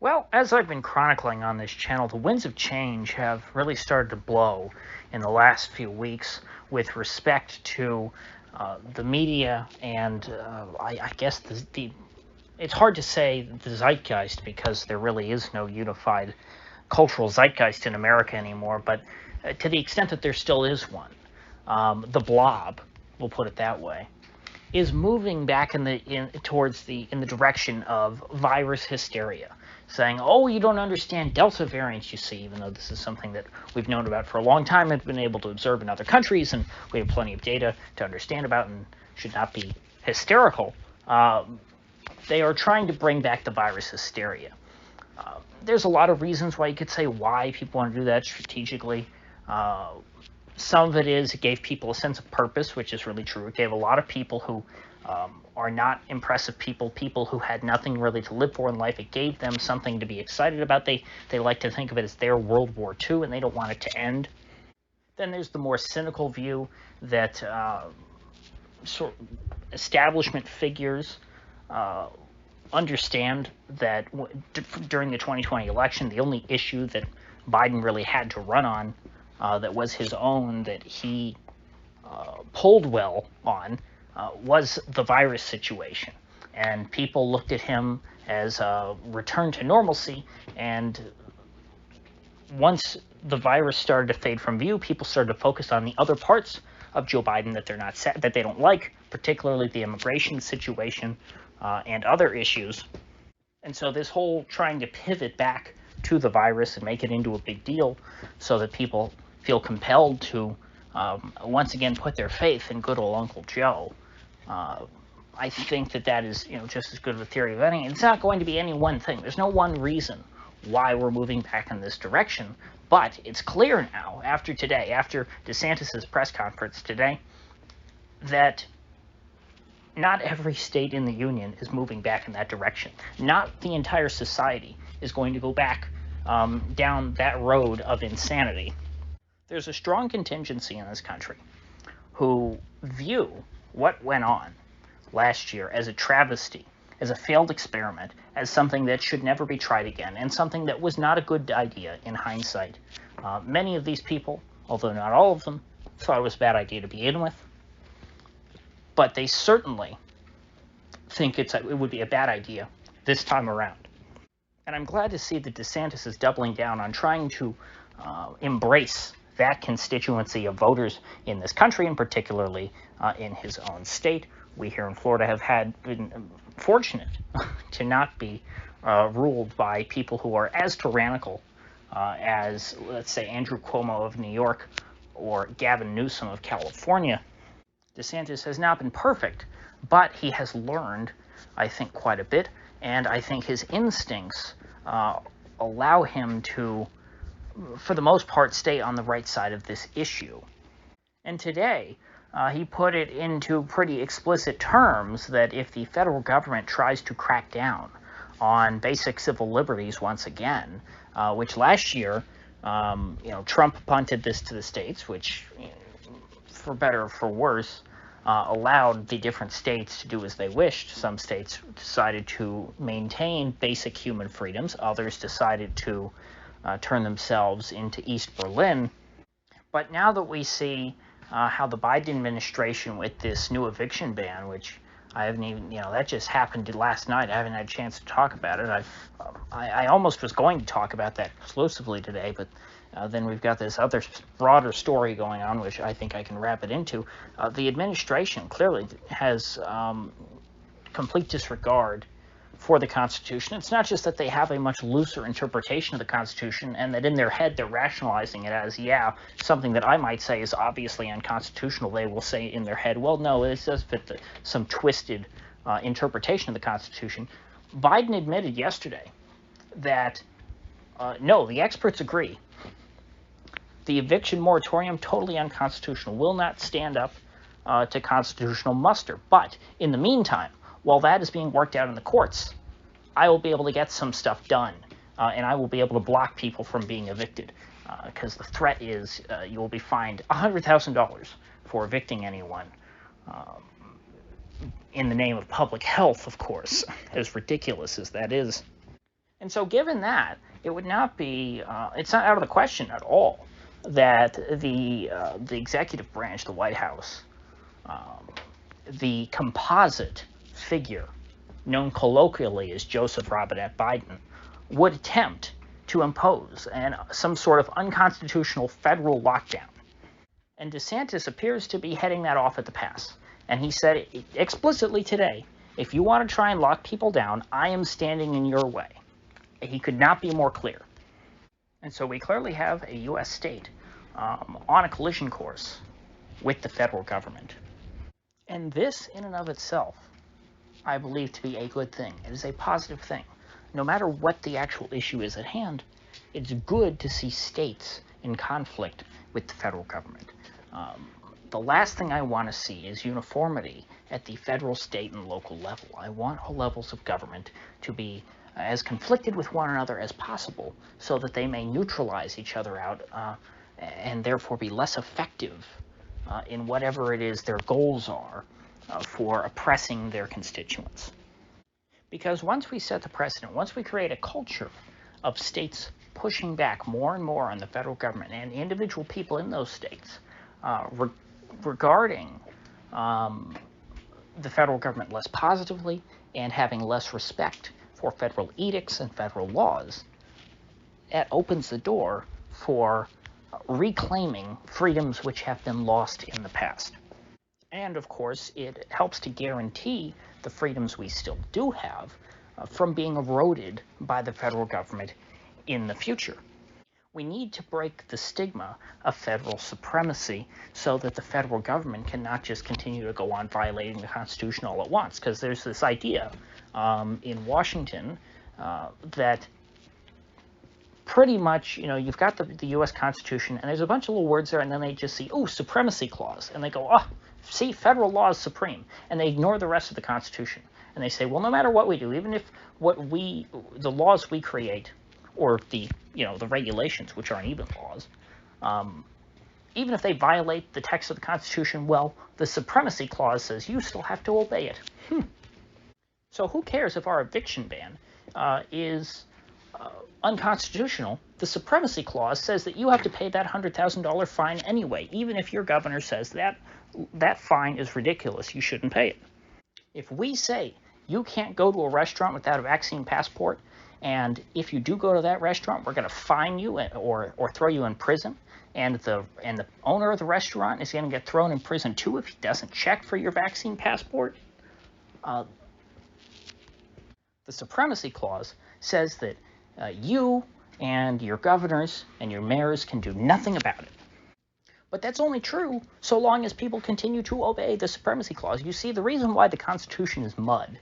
Well, as I've been chronicling on this channel, the winds of change have really started to blow in the last few weeks with respect to the media and I guess it's hard to say the zeitgeist because there really is no unified cultural zeitgeist in America anymore, but to the extent that there still is one, the blob, we'll put it that way, is moving back towards in the direction of virus hysteria, saying, "Oh, you don't understand Delta variants." You see, even though this is something that we've known about for a long time and been able to observe in other countries, and we have plenty of data to understand about, and should not be hysterical. They are trying to bring back the virus hysteria. There's a lot of reasons why you could say why people want to do that strategically. Some of it is it gave people a sense of purpose, which is really true. It gave a lot of people who are not impressive people who had nothing really to live for in life. It gave them something to be excited about. They like to think of it as their World War II, and they don't want it to end. Then there's the more cynical view that sort of establishment figures understand that during the 2020 election, the only issue that Biden really had to run on that was his own, that he pulled well on, was the virus situation. And people looked at him as a return to normalcy, and once the virus started to fade from view, people started to focus on the other parts of Joe Biden that they don't like, particularly the immigration situation and other issues. And so this whole trying to pivot back to the virus and make it into a big deal so that people feel compelled to once again put their faith in good old Uncle Joe, I think that is just as good of a theory of any. It's not going to be any one thing. There's no one reason why we're moving back in this direction, but it's clear now after DeSantis' press conference today, that not every state in the union is moving back in that direction. Not the entire society is going to go back down that road of insanity. There's a strong contingency in this country who view what went on last year as a travesty, as a failed experiment, as something that should never be tried again, and something that was not a good idea in hindsight. Many of these people, although not all of them, thought it was a bad idea to begin with, but they certainly think it would be a bad idea this time around. And I'm glad to see that DeSantis is doubling down on trying to embrace that constituency of voters in this country, and particularly in his own state. We here in Florida have been fortunate to not be ruled by people who are as tyrannical as, let's say, Andrew Cuomo of New York or Gavin Newsom of California. DeSantis has not been perfect, but he has learned, I think, quite a bit, and I think his instincts allow him to, for the most part, stay on the right side of this issue. And today, he put it into pretty explicit terms that if the federal government tries to crack down on basic civil liberties once again, which last year, Trump punted this to the states, which, for better or for worse, allowed the different states to do as they wished. Some states decided to maintain basic human freedoms. Others decided to turn themselves into East Berlin. But now that we see how the Biden administration, with this new eviction ban, which I haven't even, that just happened last night. I haven't had a chance to talk about it. I almost was going to talk about that exclusively today, but then we've got this other broader story going on, which I think I can wrap it into. The administration clearly has complete disregard for the Constitution. It's not just that they have a much looser interpretation of the Constitution and that in their head they're rationalizing it as, something that I might say is obviously unconstitutional. They will say in their head, well, no, this does fit some twisted interpretation of the Constitution. Biden admitted yesterday that, no, the experts agree. The eviction moratorium, totally unconstitutional, will not stand up to constitutional muster. But in the meantime, while that is being worked out in the courts, I will be able to get some stuff done, and I will be able to block people from being evicted, because the threat is you will be fined $100,000 for evicting anyone, in the name of public health, of course, as ridiculous as that is. And so given that, it would not be, it's not out of the question at all that the executive branch, the White House, the composite figure known colloquially as Joseph Robinette Biden, would attempt to impose some sort of unconstitutional federal lockdown. And DeSantis appears to be heading that off at the pass. And he said explicitly today, if you want to try and lock people down, I am standing in your way. He could not be more clear. And so we clearly have a U.S. state on a collision course with the federal government. And this, in and of itself, I believe to be a good thing. It is a positive thing. No matter what the actual issue is at hand, it's good to see states in conflict with the federal government. The last thing I want to see is uniformity at the federal, state, and local level. I want all levels of government to be as conflicted with one another as possible so that they may neutralize each other out and therefore be less effective in whatever it is their goals are for oppressing their constituents. Because once we set the precedent, once we create a culture of states pushing back more and more on the federal government and individual people in those states regarding the federal government less positively and having less respect for federal edicts and federal laws, that opens the door for reclaiming freedoms which have been lost in the past. And of course, it helps to guarantee the freedoms we still do have from being eroded by the federal government in the future. We need to break the stigma of federal supremacy so that the federal government cannot just continue to go on violating the Constitution all at once, because there's this idea in Washington that pretty much, you've got the U.S. Constitution, and there's a bunch of little words there, and then they just see, supremacy clause, and they go, see, federal law is supreme, and they ignore the rest of the Constitution, and they say, well, no matter what we do, even if the laws we create, or the regulations, which aren't even laws, even if they violate the text of the Constitution, well, the supremacy clause says you still have to obey it. So who cares if our eviction ban is unconstitutional? The supremacy clause says that you have to pay that $100,000 fine anyway, even if your governor says that fine is ridiculous, you shouldn't pay it. If we say you can't go to a restaurant without a vaccine passport, and if you do go to that restaurant, we're going to fine you or throw you in prison, and the owner of the restaurant is going to get thrown in prison too if he doesn't check for your vaccine passport. The supremacy clause says that you and your governors and your mayors can do nothing about it. But that's only true so long as people continue to obey the supremacy clause. You see, the reason why the Constitution is mud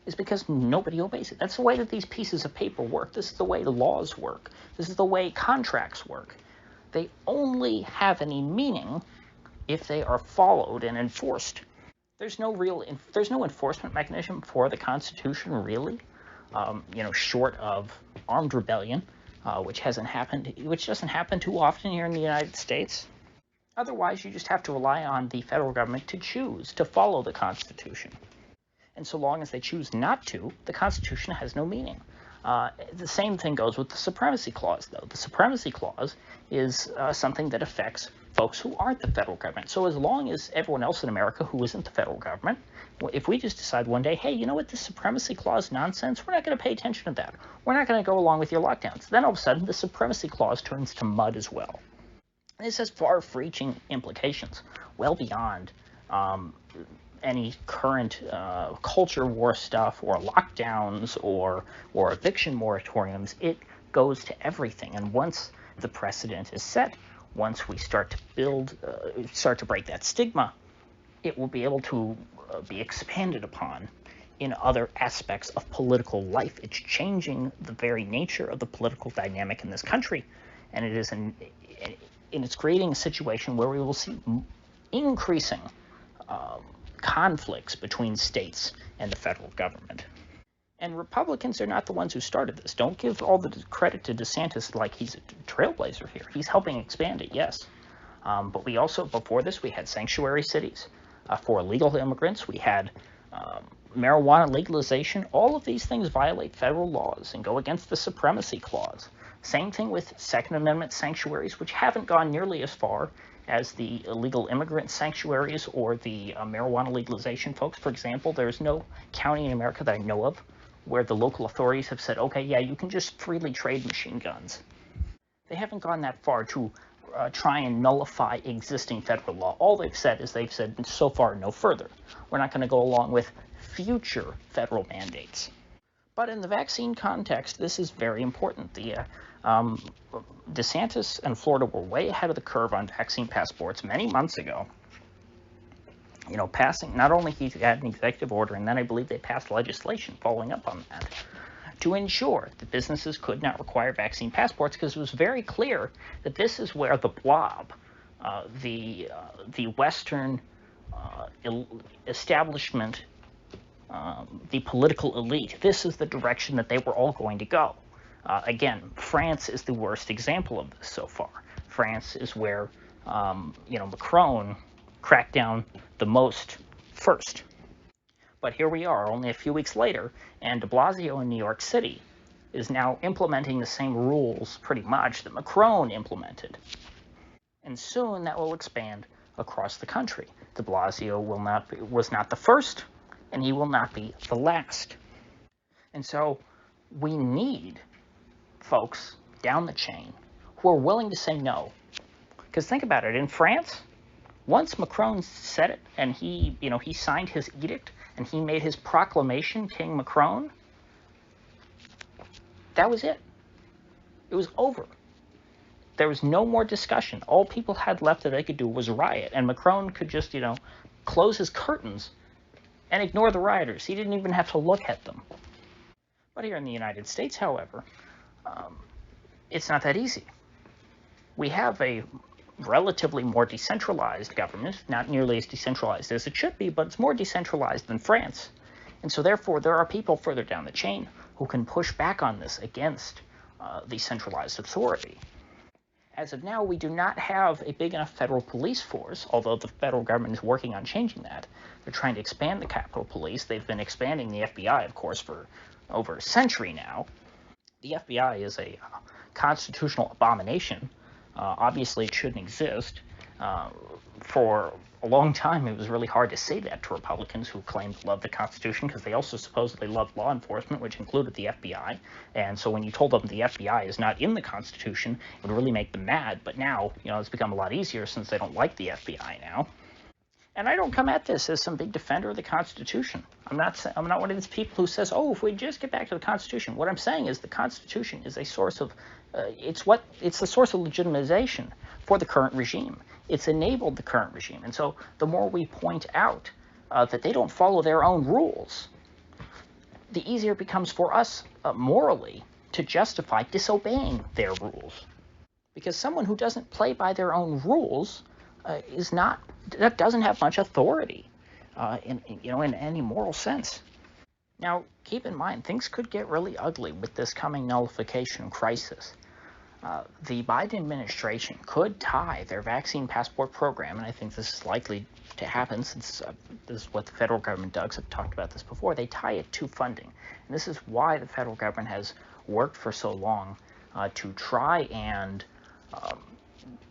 is because nobody obeys it. That's the way that these pieces of paper work. This is the way the laws work. This is the way contracts work. They only have any meaning if they are followed and enforced. There's no enforcement mechanism for the Constitution, really, short of armed rebellion, which doesn't happen too often here in the United States. Otherwise, you just have to rely on the federal government to choose to follow the Constitution. And so long as they choose not to, the Constitution has no meaning. The same thing goes with the Supremacy Clause, though. The Supremacy Clause is something that affects folks who aren't the federal government. So as long as everyone else in America who isn't the federal government, if we just decide one day, hey, you know what, this Supremacy Clause nonsense, we're not going to pay attention to that. We're not going to go along with your lockdowns. Then all of a sudden, the Supremacy Clause turns to mud as well. This has far-reaching implications, well beyond any current culture war stuff or lockdowns or eviction moratoriums. It goes to everything. And once the precedent is set, once we start to break that stigma, it will be able to be expanded upon in other aspects of political life. It's changing the very nature of the political dynamic in this country, and it's creating a situation where we will see increasing conflicts between states and the federal government. And Republicans are not the ones who started this. Don't give all the credit to DeSantis like he's a trailblazer here. He's helping expand it, yes. But we also, before this, we had sanctuary cities for illegal immigrants. We had marijuana legalization, all of these things violate federal laws and go against the Supremacy Clause. Same thing with Second Amendment sanctuaries, which haven't gone nearly as far as the illegal immigrant sanctuaries or the marijuana legalization folks. For example, there's no county in America that I know of where the local authorities have said, okay, yeah, you can just freely trade machine guns. They haven't gone that far to try and nullify existing federal law. All they've said is so far no further. We're not going to go along with future federal mandates. But in the vaccine context, this is very important. DeSantis and Florida were way ahead of the curve on vaccine passports many months ago. Passing, not only he had an executive order, and then I believe they passed legislation following up on that, to ensure that businesses could not require vaccine passports, because it was very clear that this is where the blob, the Western establishment, the political elite, this is the direction that they were all going to go. Again, France is the worst example of this so far. France is where, Macron cracked down the most first. But here we are, only a few weeks later, and de Blasio in New York City is now implementing the same rules, pretty much, that Macron implemented. And soon that will expand across the country. De Blasio was not the first, and he will not be the last. And so we need folks down the chain who are willing to say no. Because think about it, in France, once Macron said it, and he signed his edict, and he made his proclamation, King Macron, that was it. It was over. There was no more discussion. All people had left that they could do was riot, and Macron could just, close his curtains and ignore the rioters. He didn't even have to look at them. But here in the United States, however, it's not that easy. We have a relatively more decentralized government, not nearly as decentralized as it should be, but it's more decentralized than France. And so therefore, there are people further down the chain who can push back on this against the centralized authority. As of now, we do not have a big enough federal police force, although the federal government is working on changing that. They're trying to expand the Capitol Police. They've been expanding the FBI, of course, for over a century now. The FBI is a constitutional abomination. Obviously, it shouldn't exist. For a long time, it was really hard to say that to Republicans who claimed to love the Constitution, because they also supposedly loved law enforcement, which included the FBI. And so when you told them the FBI is not in the Constitution, it would really make them mad. But now, it's become a lot easier since they don't like the FBI now. And I don't come at this as some big defender of the Constitution. I'm not one of these people who says, oh, if we just get back to the Constitution. What I'm saying is the Constitution is a source of, it's the source of legitimization for the current regime. It's enabled the current regime. And so the more we point out that they don't follow their own rules, the easier it becomes for us morally to justify disobeying their rules. Because someone who doesn't play by their own rules doesn't have much authority in any moral sense. Now, keep in mind, things could get really ugly with this coming nullification crisis. The Biden administration could tie their vaccine passport program, and I think this is likely to happen since this is what the federal government does. I've talked about this before. They tie it to funding. And this is why the federal government has worked for so long to try and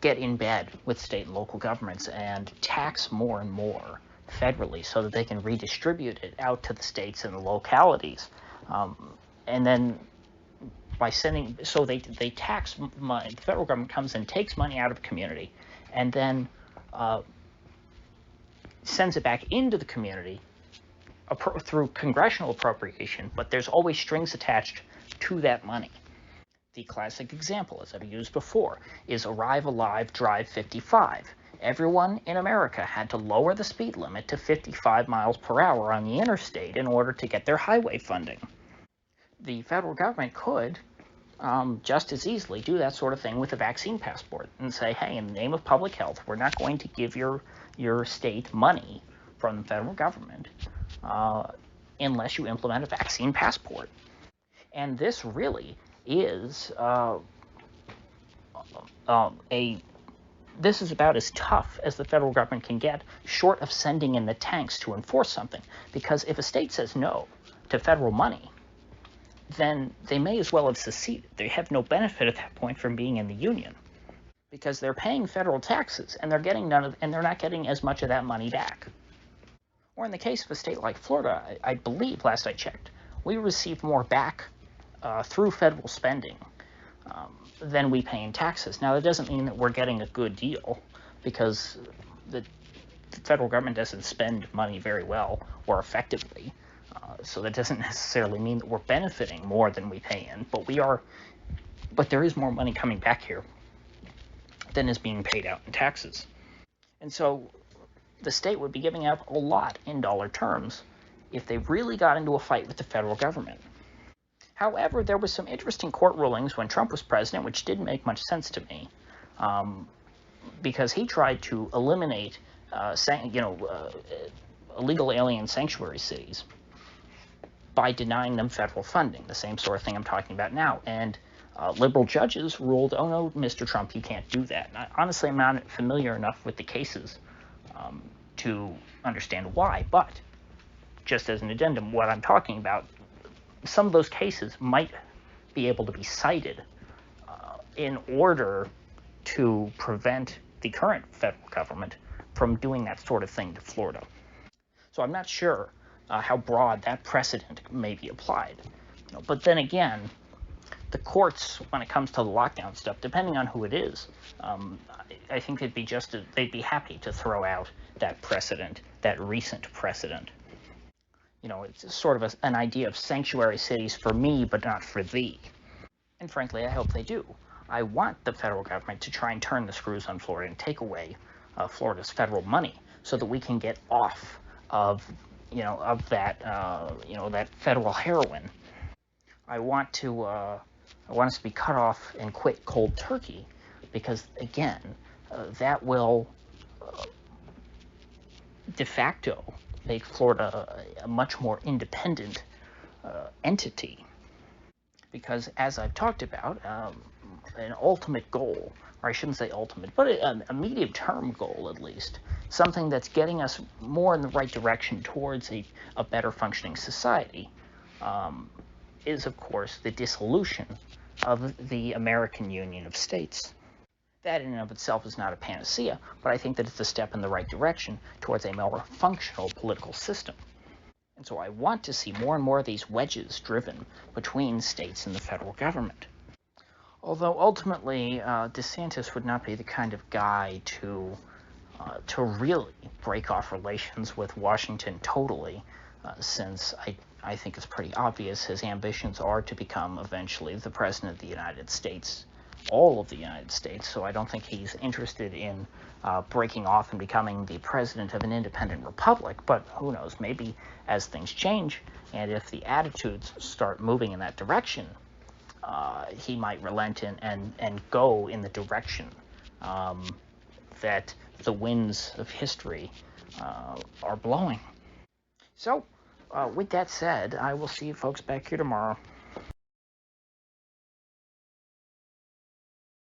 get in bed with state and local governments and tax more and more federally so that they can redistribute it out to the states and the localities. And then by sending, so they tax money, the federal government comes and takes money out of the community and then sends it back into the community through congressional appropriation, but there's always strings attached to that money. The classic example, as I've used before, is Arrive Alive, Drive 55. Everyone in America had to lower the speed limit to 55 miles per hour on the interstate in order to get their highway funding. The federal government could just as easily do that sort of thing with a vaccine passport and say, hey, in the name of public health, we're not going to give your state money from the federal government unless you implement a vaccine passport. And this really is a this is about as tough as the federal government can get, short of sending in the tanks to enforce something. Because if a state says no to federal money, then they may as well have seceded. They have no benefit at that point from being in the union, because they're paying federal taxes and they're not getting as much of that money back. Or in the case of a state like Florida, I believe, last I checked, we receive more back through federal spending than we pay in taxes. Now, that doesn't mean that we're getting a good deal, because the federal government doesn't spend money very well or effectively. So that doesn't necessarily mean that we're benefiting more than we pay in, but there is more money coming back here than is being paid out in taxes. And so the state would be giving up a lot in dollar terms if they really got into a fight with the federal government. However, there were some interesting court rulings when Trump was president, which didn't make much sense to me, because he tried to eliminate, illegal alien sanctuary cities by denying them federal funding, the same sort of thing I'm talking about now. And liberal judges ruled, oh no, Mr. Trump, you can't do that. And honestly, I'm not familiar enough with the cases to understand why, but just as an addendum, what I'm talking about, some of those cases might be able to be cited in order to prevent the current federal government from doing that sort of thing to Florida. So I'm not sure how broad that precedent may be applied. But then again, the courts, when it comes to the lockdown stuff, depending on who it is, I think they'd be happy to throw out that precedent, that recent precedent. It's sort of an idea of sanctuary cities for me, but not for thee. And frankly, I hope they do. I want the federal government to try and turn the screws on Florida and take away Florida's federal money, so that we can get off of that federal heroin. I want us to be cut off and quit cold turkey, because again, that will de facto make Florida a much more independent entity. Because as I've talked about, an ultimate goal, or I shouldn't say ultimate, but a medium-term goal at least, something that's getting us more in the right direction towards a better functioning society, is of course the dissolution of the American Union of States. That in and of itself is not a panacea, but I think that it's a step in the right direction towards a more functional political system. And so I want to see more and more of these wedges driven between states and the federal government. Although ultimately, DeSantis would not be the kind of guy to really break off relations with Washington totally, since I think it's pretty obvious his ambitions are to become eventually the President of the United States, all of the United States. So I don't think he's interested in breaking off and becoming the president of an independent republic. But who knows, maybe as things change and if the attitudes start moving in that direction, he might relent and go in the direction that the winds of history are blowing. So with that said, I will see you folks back here tomorrow.